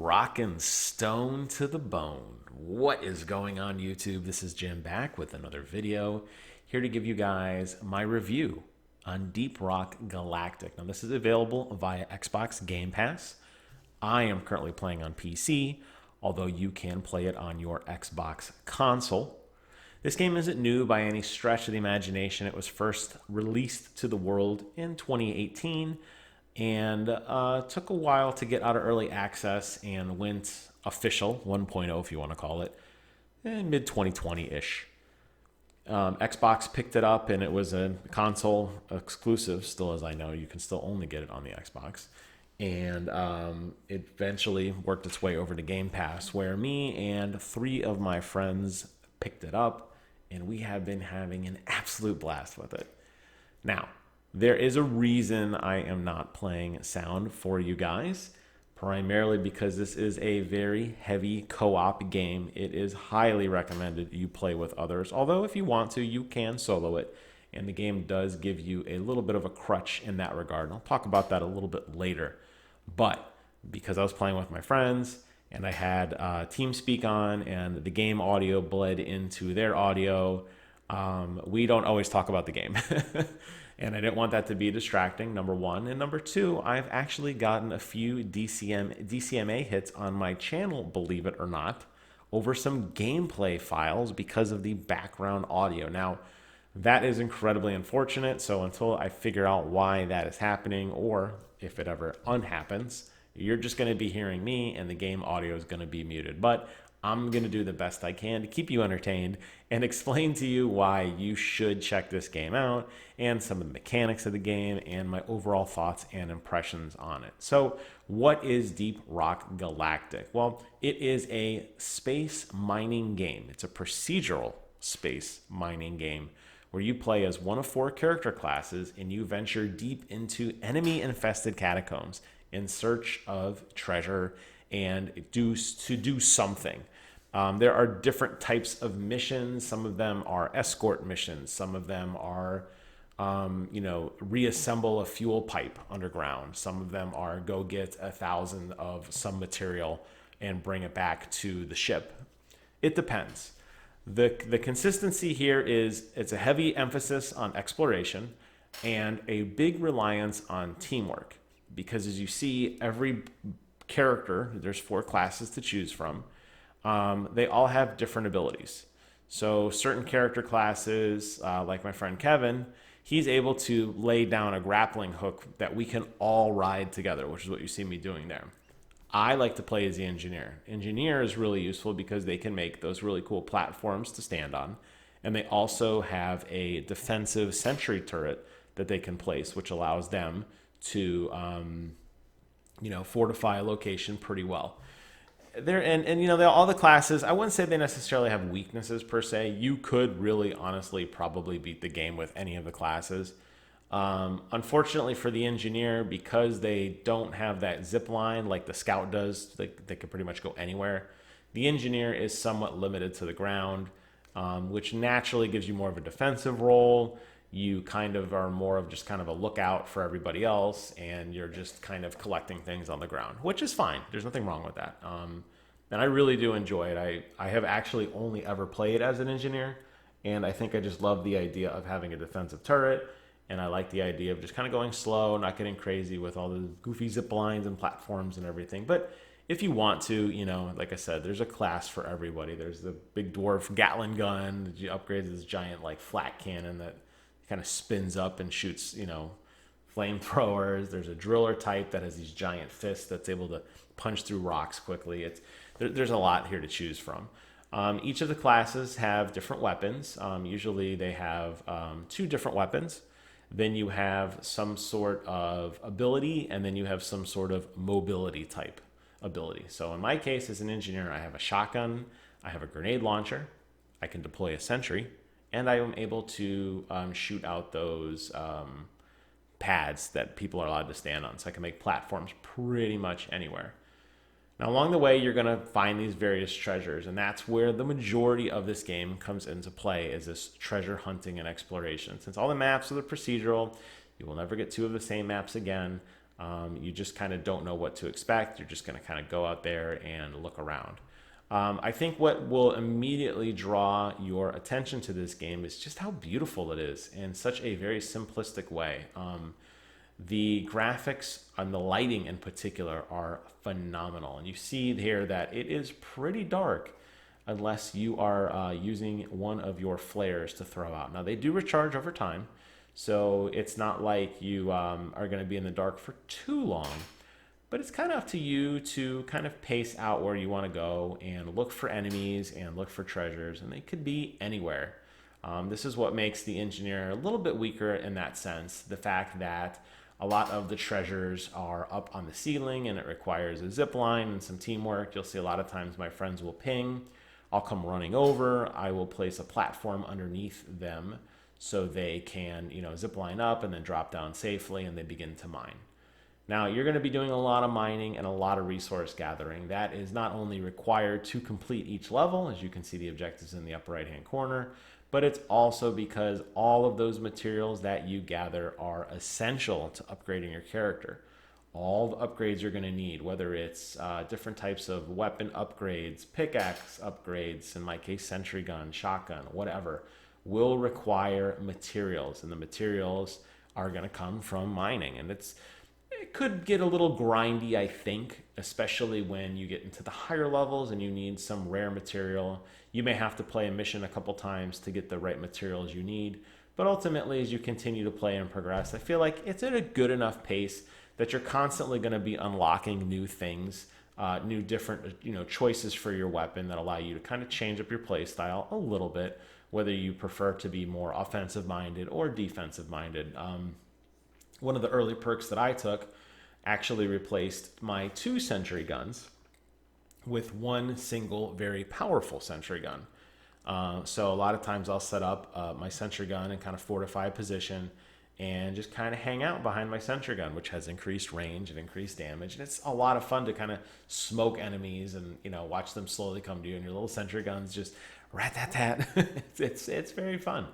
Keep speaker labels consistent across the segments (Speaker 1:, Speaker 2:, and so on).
Speaker 1: rockin' stone to the bone. What is going on, YouTube? This is Jim back with another video, here to give you guys my review on Deep Rock Galactic. Now, this is available via Xbox Game Pass. I am currently playing on PC, although you can play it on your Xbox console. This game isn't new by any stretch of the imagination. It was first released to the world in 2018 and took a while to get out of early access and went official 1.0, if you want to call it, in mid 2020-ish. Xbox picked it up, and it was a console exclusive, still as I know. You can still only get it on the Xbox. And it eventually worked its way over to Game Pass, where me and 3 of my friends picked it up, and we have been having an absolute blast with it. Now, there is a reason I am not playing sound for you guys, primarily because this is a very heavy co-op game. It is highly recommended you play with others, although if you want to, you can solo it, and the game does give you a little bit of a crutch in that regard. And I'll talk about that a little bit later. But because I was playing with my friends and I had TeamSpeak on and the game audio bled into their audio, we don't always talk about the game. And I didn't want that to be distracting, number one. And number two, I've actually gotten a few DCMA hits on my channel, believe it or not, over some gameplay files because of the background audio. Now, that is incredibly unfortunate. So until I figure out why that is happening, or if it ever unhappens, you're just going to be hearing me and the game audio is going to be muted. But I'm going to do the best I can to keep you entertained and explain to you why you should check this game out and some of the mechanics of the game and my overall thoughts and impressions on it. So what is Deep Rock Galactic? Well, it is a space mining game. It's a procedural space mining game where you play as one of 4 character classes and you venture deep into enemy-infested catacombs in search of treasure and do something. There are different types of missions. Some of them are escort missions. Some of them are, reassemble a fuel pipe underground. Some of them are go get 1,000 of some material and bring it back to the ship. It depends. The consistency here is it's a heavy emphasis on exploration and a big reliance on teamwork, because as you see, every character, there's 4 classes to choose from. They all have different abilities. So certain character classes, like my friend Kevin, he's able to lay down a grappling hook that we can all ride together, which is what you see me doing there. I like to play as the engineer. Engineer is really useful because they can make those really cool platforms to stand on. And they also have a defensive sentry turret that they can place, which allows them to fortify a location pretty well. All the classes, I wouldn't say they necessarily have weaknesses per se. You could really honestly probably beat the game with any of the classes. Unfortunately for the engineer, because they don't have that zip line like the scout does, they can pretty much go anywhere. The engineer is somewhat limited to the ground, which naturally gives you more of a defensive role. You kind of are more of just kind of a lookout for everybody else, and you're just kind of collecting things on the ground, which is fine. There's nothing wrong with that. And I really do enjoy it. I have actually only ever played as an engineer, and I think I just love the idea of having a defensive turret, and I like the idea of just kind of going slow, not getting crazy with all the goofy zip lines and platforms and everything. But if you want to, like I said, there's a class for everybody. There's the big dwarf Gatling gun that you upgrade to this giant flat cannon that kind of spins up and shoots, flamethrowers. There's a driller type that has these giant fists that's able to punch through rocks quickly. There's a lot here to choose from. Each of the classes have different weapons. Usually they have 2 different weapons. Then you have some sort of ability, and then you have some sort of mobility type ability. So in my case, as an engineer, I have a shotgun, I have a grenade launcher, I can deploy a sentry, and I am able to shoot out those pads that people are allowed to stand on. So I can make platforms pretty much anywhere. Now, along the way, you're going to find these various treasures, and that's where the majority of this game comes into play, is this treasure hunting and exploration. Since all the maps are the procedural, you will never get 2 of the same maps again. You just kind of don't know what to expect. You're just going to kind of go out there and look around. I think what will immediately draw your attention to this game is just how beautiful it is in such a very simplistic way. The graphics and the lighting in particular are phenomenal. And you see here that it is pretty dark unless you are using one of your flares to throw out. Now, they do recharge over time, so it's not like you are going to be in the dark for too long. But it's kind of up to you to kind of pace out where you want to go and look for enemies and look for treasures, and they could be anywhere. This is what makes the engineer a little bit weaker in that sense. The fact that a lot of the treasures are up on the ceiling and it requires a zip line and some teamwork. You'll see a lot of times my friends will ping. I'll come running over. I will place a platform underneath them so they can, zip line up and then drop down safely, and they begin to mine. Now, you're going to be doing a lot of mining and a lot of resource gathering. That is not only required to complete each level, as you can see the objectives in the upper right-hand corner, but it's also because all of those materials that you gather are essential to upgrading your character. All the upgrades you're going to need, whether it's different types of weapon upgrades, pickaxe upgrades, in my case, sentry gun, shotgun, whatever, will require materials. And the materials are going to come from mining. And it could get a little grindy, I think, especially when you get into the higher levels and you need some rare material. You may have to play a mission a couple times to get the right materials you need. But ultimately, as you continue to play and progress, I feel like it's at a good enough pace that you're constantly going to be unlocking new things, new different choices for your weapon that allow you to kind of change up your play style a little bit, whether you prefer to be more offensive minded or defensive minded. One of the early perks that I took actually replaced my 2 sentry guns with one single very powerful sentry gun. So a lot of times I'll set up my sentry gun and kind of fortify position and just kind of hang out behind my sentry gun, which has increased range and increased damage. And it's a lot of fun to kind of smoke enemies and watch them slowly come to you, and your little sentry guns just rat-tat-tat. It's very fun.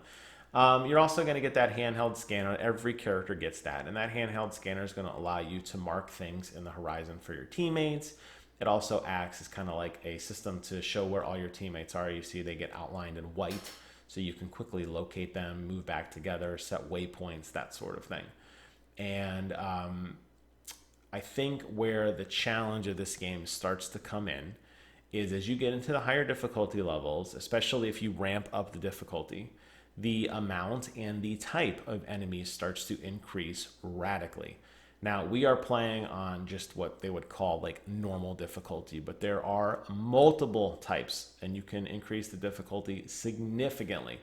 Speaker 1: You're also going to get that handheld scanner. Every character gets that. And that handheld scanner is going to allow you to mark things in the horizon for your teammates. It also acts as kind of like a system to show where all your teammates are. You see they get outlined in white, so you can quickly locate them, move back together, set waypoints, that sort of thing. And I think where the challenge of this game starts to come in is as you get into the higher difficulty levels, especially if you ramp up the difficulty, the amount and the type of enemies starts to increase radically. Now, we are playing on just what they would call like normal difficulty, but there are multiple types, and you can increase the difficulty significantly.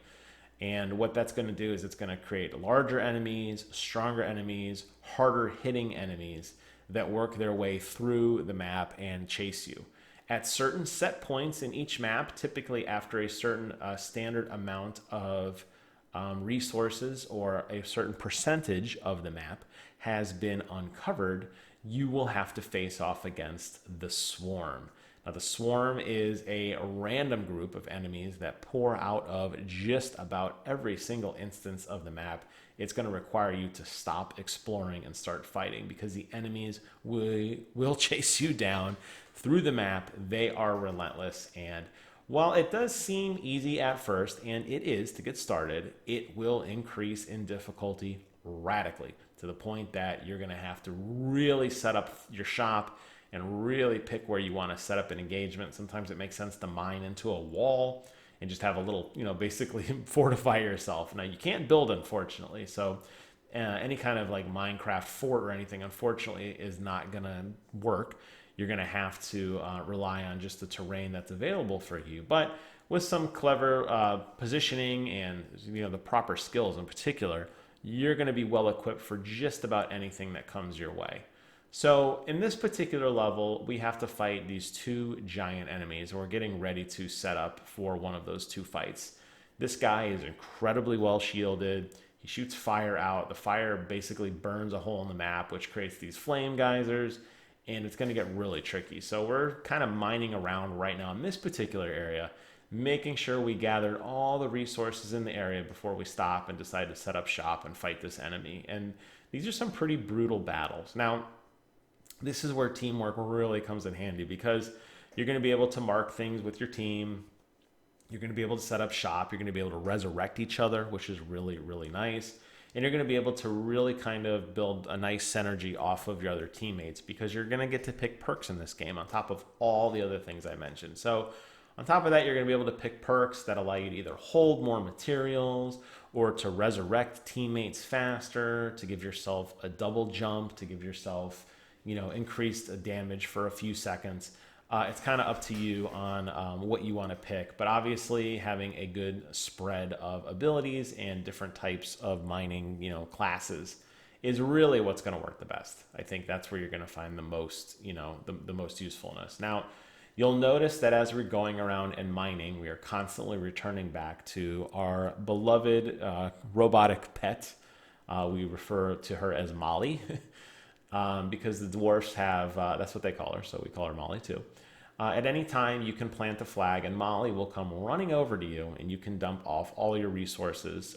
Speaker 1: And what that's going to do is it's going to create larger enemies, stronger enemies, harder hitting enemies that work their way through the map and chase you. At certain set points in each map, typically after a certain standard amount of resources or a certain percentage of the map has been uncovered, you will have to face off against the Swarm. Now, the Swarm is a random group of enemies that pour out of just about every single instance of the map. It's going to require you to stop exploring and start fighting because the enemies will chase you down through the map. They are relentless, and while it does seem easy at first, and it is to get started, it will increase in difficulty radically to the point that you're going to have to really set up your shop and really pick where you want to set up an engagement. Sometimes it makes sense to mine into a wall and just have a little, basically fortify yourself. Now, you can't build, unfortunately, so any kind of like Minecraft fort or anything, unfortunately, is not going to work. You're going to have to rely on just the terrain that's available for you. But with some clever positioning and the proper skills in particular, you're going to be well equipped for just about anything that comes your way. So in this particular level, we have to fight these 2 giant enemies, and we're getting ready to set up for one of those 2 fights. This guy is incredibly well shielded. He shoots fire out. The fire basically burns a hole in the map, which creates these flame geysers, and it's going to get really tricky. So we're kind of mining around right now in this particular area, making sure we gathered all the resources in the area before we stop and decide to set up shop and fight this enemy. And these are some pretty brutal battles. Now, this is where teamwork really comes in handy because you're going to be able to mark things with your team. You're going to be able to set up shop. You're going to be able to resurrect each other, which is really, really nice. And you're going to be able to really kind of build a nice synergy off of your other teammates because you're going to get to pick perks in this game on top of all the other things I mentioned. So on top of that, you're going to be able to pick perks that allow you to either hold more materials or to resurrect teammates faster, to give yourself a double jump, to give yourself, increased damage for a few seconds. It's kind of up to you on what you want to pick, but obviously having a good spread of abilities and different types of mining, classes is really what's going to work the best. I think that's where you're going to find the most, the most usefulness. Now, you'll notice that as we're going around and mining, we are constantly returning back to our beloved robotic pet. We refer to her as Molly. Because the dwarfs have, that's what they call her, so we call her Molly too. At any time, you can plant a flag, and Molly will come running over to you, and you can dump off all your resources.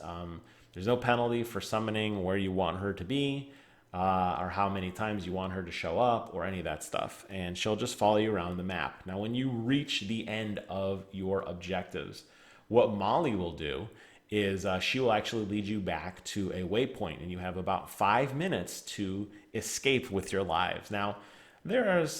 Speaker 1: There's no penalty for summoning where you want her to be, or how many times you want her to show up, or any of that stuff. And she'll just follow you around the map. Now, when you reach the end of your objectives, what Molly will do is she will actually lead you back to a waypoint, and you have about 5 minutes to escape with your lives. Now, there's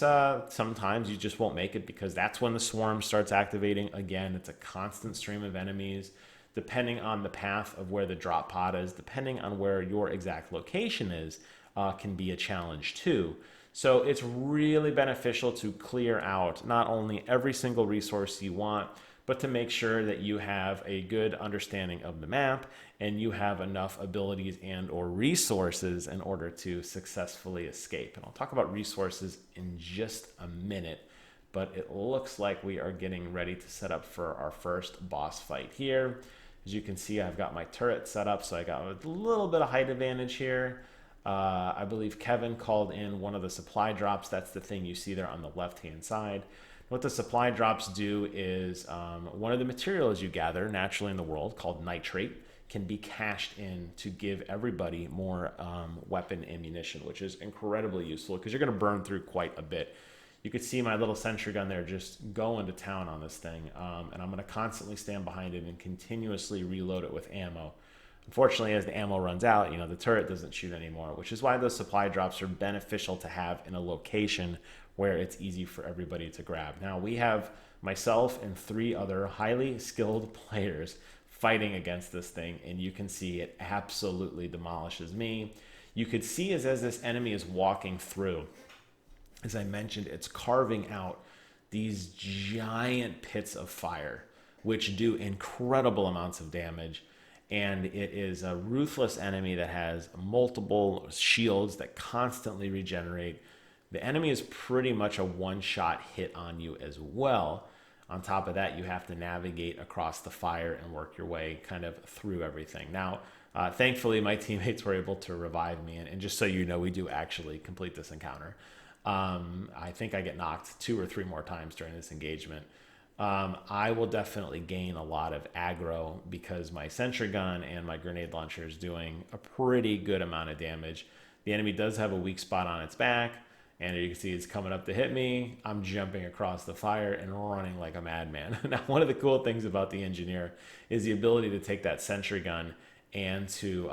Speaker 1: sometimes you just won't make it because that's when the swarm starts activating. Again, it's a constant stream of enemies. Depending on the path of where the drop pod is, depending on where your exact location is, can be a challenge too. So it's really beneficial to clear out not only every single resource you want, but to make sure that you have a good understanding of the map and you have enough abilities and or resources in order to successfully escape. And I'll talk about resources in just a minute, but it looks like we are getting ready to set up for our first boss fight here. As you can see, I've got my turret set up, so I got a little bit of height advantage here. I believe Kevin called in one of the supply drops. That's the thing you see there on the left-hand side. What the supply drops do is one of the materials you gather naturally in the world called nitrate can be cashed in to give everybody more weapon ammunition, which is incredibly useful because you're going to burn through quite a bit. You could see my little sentry gun there just going to town on this thing, and I'm going to constantly stand behind it and continuously reload it with ammo. Unfortunately, as the ammo runs out, the turret doesn't shoot anymore, which is why those supply drops are beneficial to have in a location where it's easy for everybody to grab. Now, we have myself and 3 other highly skilled players fighting against this thing, and you can see it absolutely demolishes me. You could see as this enemy is walking through, as I mentioned, it's carving out these giant pits of fire, which do incredible amounts of damage. And it is a ruthless enemy that has multiple shields that constantly regenerate. The enemy is pretty much a one-shot hit on you as well. On top of that, you have to navigate across the fire and work your way kind of through everything. Now, thankfully, my teammates were able to revive me. And just so you know, we do actually complete this encounter. I think I get knocked 2 or 3 more times during this engagement. I will definitely gain a lot of aggro because my sentry gun and my grenade launcher is doing a pretty good amount of damage. The enemy does have a weak spot on its back, and you can see it's coming up to hit me. I'm jumping across the fire and running like a madman. Now, one of the cool things about the engineer is the ability to take that sentry gun and to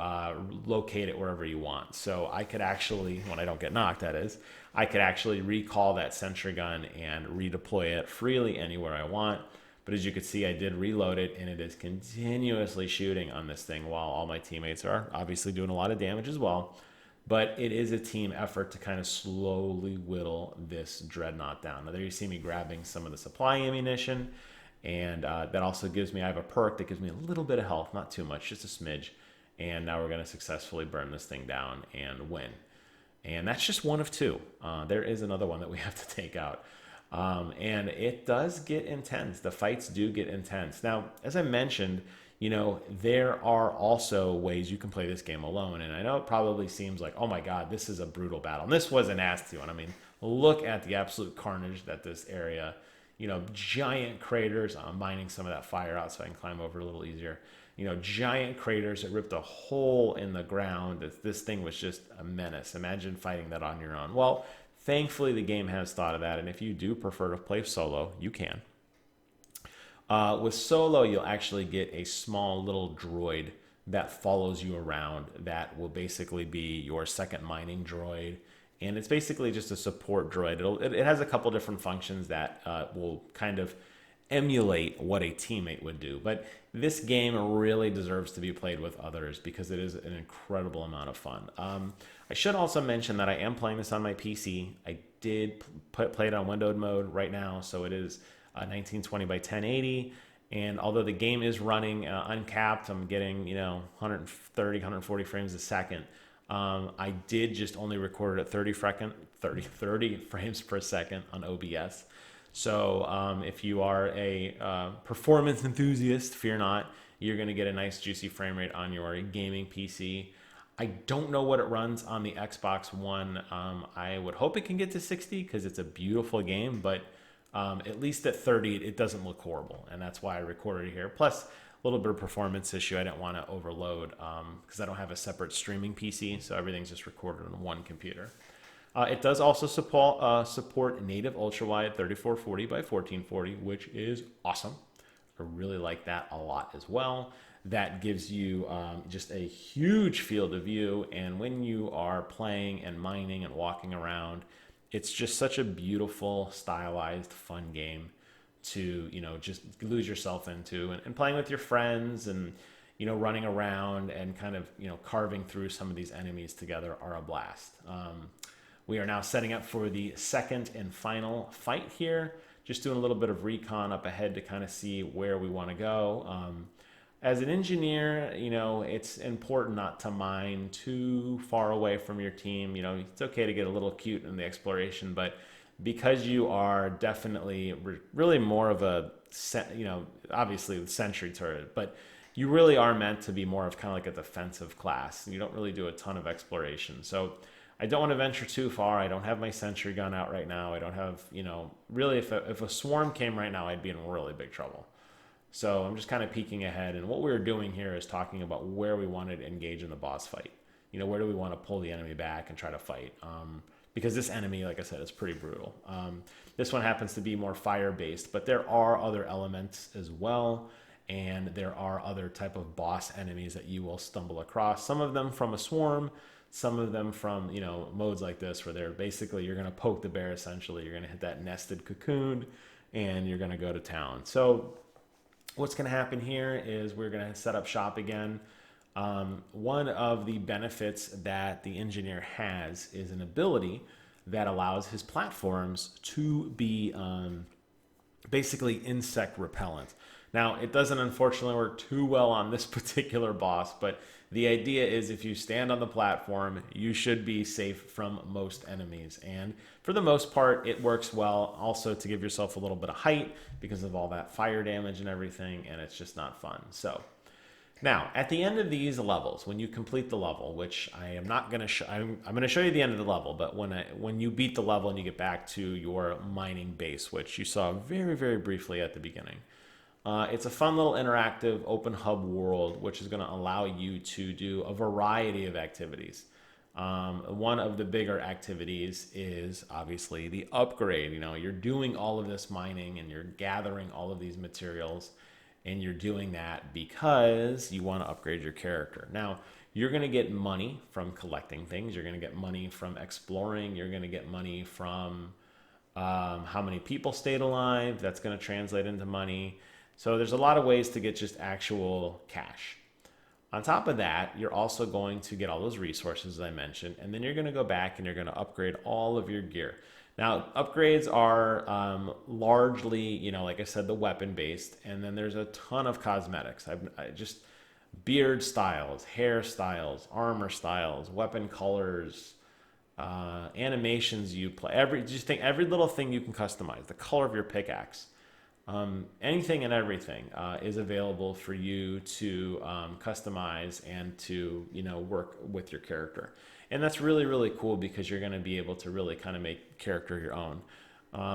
Speaker 1: locate it wherever you want. So I could actually, when I don't get knocked, that is, I could actually recall that sentry gun and redeploy it freely anywhere I want. But as you can see, I did reload it, and it is continuously shooting on this thing while all my teammates are obviously doing a lot of damage as well. But it is a team effort to kind of slowly whittle this dreadnought down. Now, there you see me grabbing some of the supply ammunition, and that also gives me, I have a perk that gives me a little bit of health, not too much, just a smidge. And now we're going to successfully burn this thing down and win. And that's just one of 2. There is another one that we have to take out. And it does get intense. The fights do get intense. Now, as I mentioned, there are also ways you can play this game alone. And I know it probably seems like, oh my God, this is a brutal battle. And this was a nasty one. I mean, look at the absolute carnage that this area, giant craters. I'm mining some of that fire out so I can climb over a little easier. giant craters that ripped a hole in the ground. This thing was just a menace. Imagine fighting that on your own. Well, thankfully the game has thought of that, and if you do prefer to play solo, you can. With solo, you'll actually get a small little droid that follows you around that will basically be your second mining droid. And it's basically just a support droid. It has a couple different functions that will kind of emulate what a teammate would do. But this game really deserves to be played with others because it is an incredible amount of fun. I should also mention that I am playing this on my PC. I did play it on windowed mode right now, so it is 1920 by 1080. And although the game is running uncapped, I'm getting 130, 140 frames a second. I did just only record it at 30 frames per second on OBS. So if you are a performance enthusiast, fear not, you're going to get a nice juicy frame rate on your gaming PC. I don't know what it runs on the Xbox One. I would hope it can get to 60 because it's a beautiful game, but at least at 30, it doesn't look horrible. And that's why I recorded it here. Plus, a little bit of performance issue. I didn't want to overload because I don't have a separate streaming PC, so everything's just recorded on one computer. It does also support native ultra-wide 3440 by 1440, which is awesome. I really like that a lot as well. That gives you just a huge field of view, and when you are playing and mining and walking around, it's just such a beautiful, stylized, fun game to just lose yourself into, and playing with your friends and running around and kind of carving through some of these enemies together are a blast. We are now setting up for the second and final fight here. Just doing a little bit of recon up ahead to kind of see where we want to go. As an engineer, it's important not to mine too far away from your team. It's okay to get a little cute in the exploration, but because you are definitely really more of a, obviously the sentry turret, but you really are meant to be more of kind of like a defensive class. You don't really do a ton of exploration. So I don't want to venture too far. I don't have my sentry gun out right now. I don't have, really if a swarm came right now, I'd be in really big trouble. So I'm just kind of peeking ahead. And what we're doing here is talking about where we wanted to engage in the boss fight. Where do we want to pull the enemy back and try to fight? Because this enemy, like I said, is pretty brutal. This one happens to be more fire-based, but there are other elements as well. And there are other type of boss enemies that you will stumble across. Some of them from a swarm, some of them from, modes like this where they're basically, you're going to poke the bear essentially. You're going to hit that nested cocoon and you're going to go to town. So what's going to happen here is we're going to set up shop again. One of the benefits that the engineer has is an ability that allows his platforms to be basically insect repellent. Now, it doesn't unfortunately work too well on this particular boss, but the idea is if you stand on the platform, you should be safe from most enemies. And for the most part, it works well also to give yourself a little bit of height because of all that fire damage and everything, and it's just not fun. So now, at the end of these levels, when you complete the level, which I am not going to show, I'm going to show you the end of the level, but when you beat the level and you get back to your mining base, which you saw very, very briefly at the beginning, it's a fun little interactive open hub world, which is going to allow you to do a variety of activities. One of the bigger activities is obviously the upgrade. You're doing all of this mining and you're gathering all of these materials, and you're doing that because you want to upgrade your character. Now, you're going to get money from collecting things. You're going to get money from exploring. You're going to get money from how many people stayed alive. That's going to translate into money. So there's a lot of ways to get just actual cash. On top of that, you're also going to get all those resources, as I mentioned, and then you're going to go back and you're going to upgrade all of your gear. Now, upgrades are largely, like I said, the weapon-based, and then there's a ton of cosmetics. I just beard styles, hairstyles, armor styles, weapon colors, animations you play. Every little thing you can customize. The color of your pickaxe. Anything and everything is available for you to customize and to work with your character, and that's really, really cool because you're going to be able to really kind of make character your own.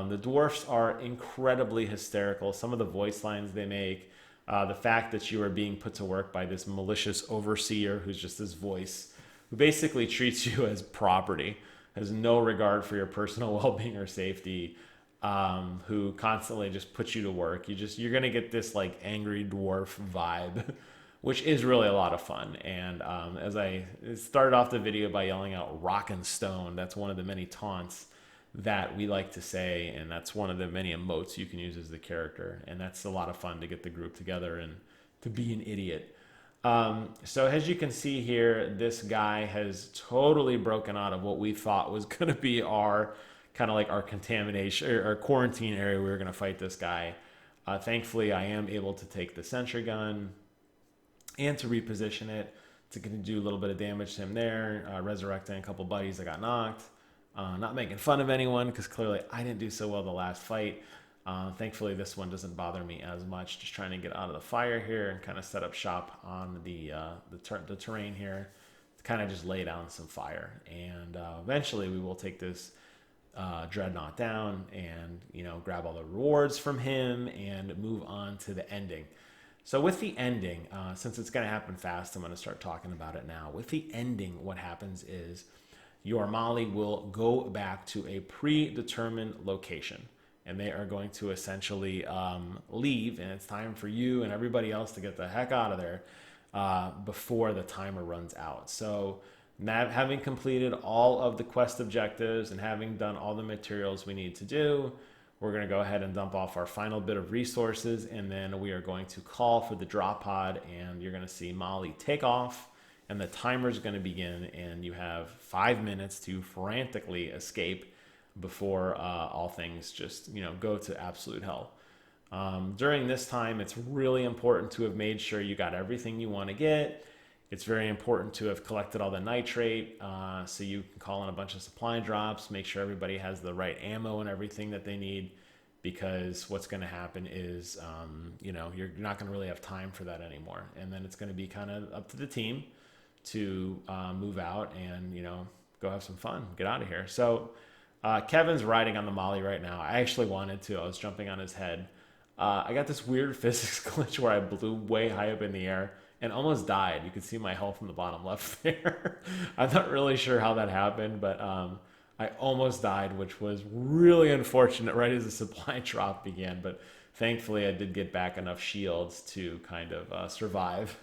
Speaker 1: The dwarfs are incredibly hysterical. Some of the voice lines they make The fact that you are being put to work by this malicious overseer who's just this voice, who basically treats you as property, has no regard for your personal well-being or safety, who constantly just puts you to work. You're gonna get this like angry dwarf vibe, which is really a lot of fun. And as I started off the video by yelling out "rock and stone," that's one of the many taunts that we like to say, and that's one of the many emotes you can use as the character. And that's a lot of fun to get the group together and to be an idiot. So as you can see here, this guy has totally broken out of what we thought was going to be our kind of like our contamination or our quarantine area. We were going to fight this guy. Thankfully, I am able to take the sentry gun and to reposition it to do a little bit of damage to him there, resurrecting a couple buddies that got knocked. Not making fun of anyone because clearly I didn't do so well the last fight. Thankfully, this one doesn't bother me as much. Just trying to get out of the fire here and kind of set up shop on the terrain here to kind of just lay down some fire. And eventually, we will take this dreadnought down and grab all the rewards from him and move on to the ending. So with the ending, since it's going to happen fast, I'm going to start talking about it now. With the ending, what happens is your Mali will go back to a predetermined location. And they are going to essentially leave, and it's time for you and everybody else to get the heck out of there before the timer runs out. So having completed all of the quest objectives and having done all the materials we need to do, we're going to go ahead and dump off our final bit of resources, and then we are going to call for the drop pod, and you're going to see Mali take off, and the timer is going to begin, and you have 5 minutes to frantically escape before all things just go to absolute hell. During this time, it's really important to have made sure you got everything you want to get. It's very important to have collected all the nitrate so you can call in a bunch of supply drops, make sure everybody has the right ammo and everything that they need, because what's going to happen is you're not going to really have time for that anymore. And then it's going to be kind of up to the team to move out and go have some fun, get out of here. So Kevin's riding on the Mali right now. I actually wanted to. I was jumping on his head. I got this weird physics glitch where I blew way high up in the air and almost died. You can see my health in the bottom left there. I'm not really sure how that happened, but I almost died, which was really unfortunate right as the supply drop began. But thankfully, I did get back enough shields to kind of survive.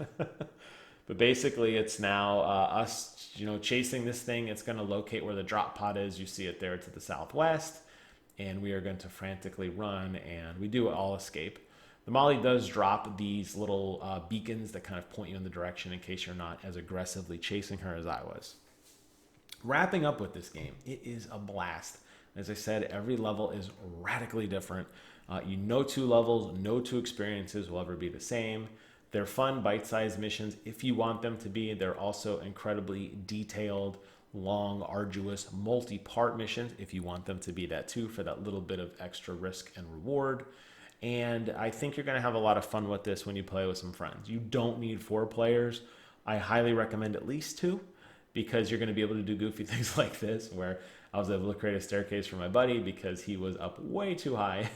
Speaker 1: But basically, it's now us, chasing this thing. It's going to locate where the drop pod is. You see it there to the southwest. And we are going to frantically run, and we do all escape. The Mali does drop these little beacons that kind of point you in the direction in case you're not as aggressively chasing her as I was. Wrapping up with this game, it is a blast. As I said, every level is radically different. No two levels, no two experiences will ever be the same. They're fun, bite-sized missions if you want them to be. They're also incredibly detailed, long, arduous, multi-part missions if you want them to be that too, for that little bit of extra risk and reward. And I think you're going to have a lot of fun with this when you play with some friends. You don't need 4 players. I highly recommend at least 2, because you're going to be able to do goofy things like this, where I was able to create a staircase for my buddy because he was up way too high.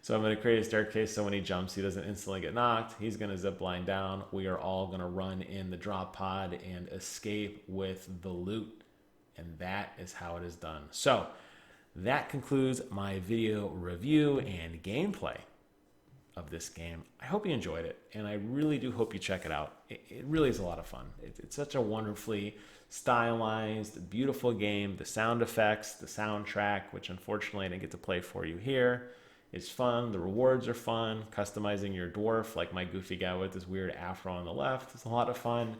Speaker 1: So I'm going to create a staircase so when he jumps, he doesn't instantly get knocked. He's going to zip line down. We are all going to run in the drop pod and escape with the loot. And that is how it is done. So that concludes my video review and gameplay of this game. I hope you enjoyed it, and I really do hope you check it out. It really is a lot of fun. It's such a wonderfully stylized, beautiful game. The sound effects, the soundtrack, which unfortunately I didn't get to play for you here, is fun. The rewards are fun. Customizing your dwarf, like my goofy guy with this weird afro on the left, is a lot of fun.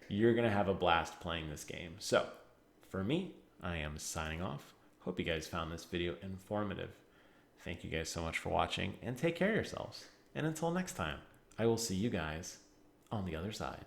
Speaker 1: You're going to have a blast playing this game. So, for me, I am signing off. Hope you guys found this video informative. Thank you guys so much for watching, and take care of yourselves. And until next time, I will see you guys on the other side.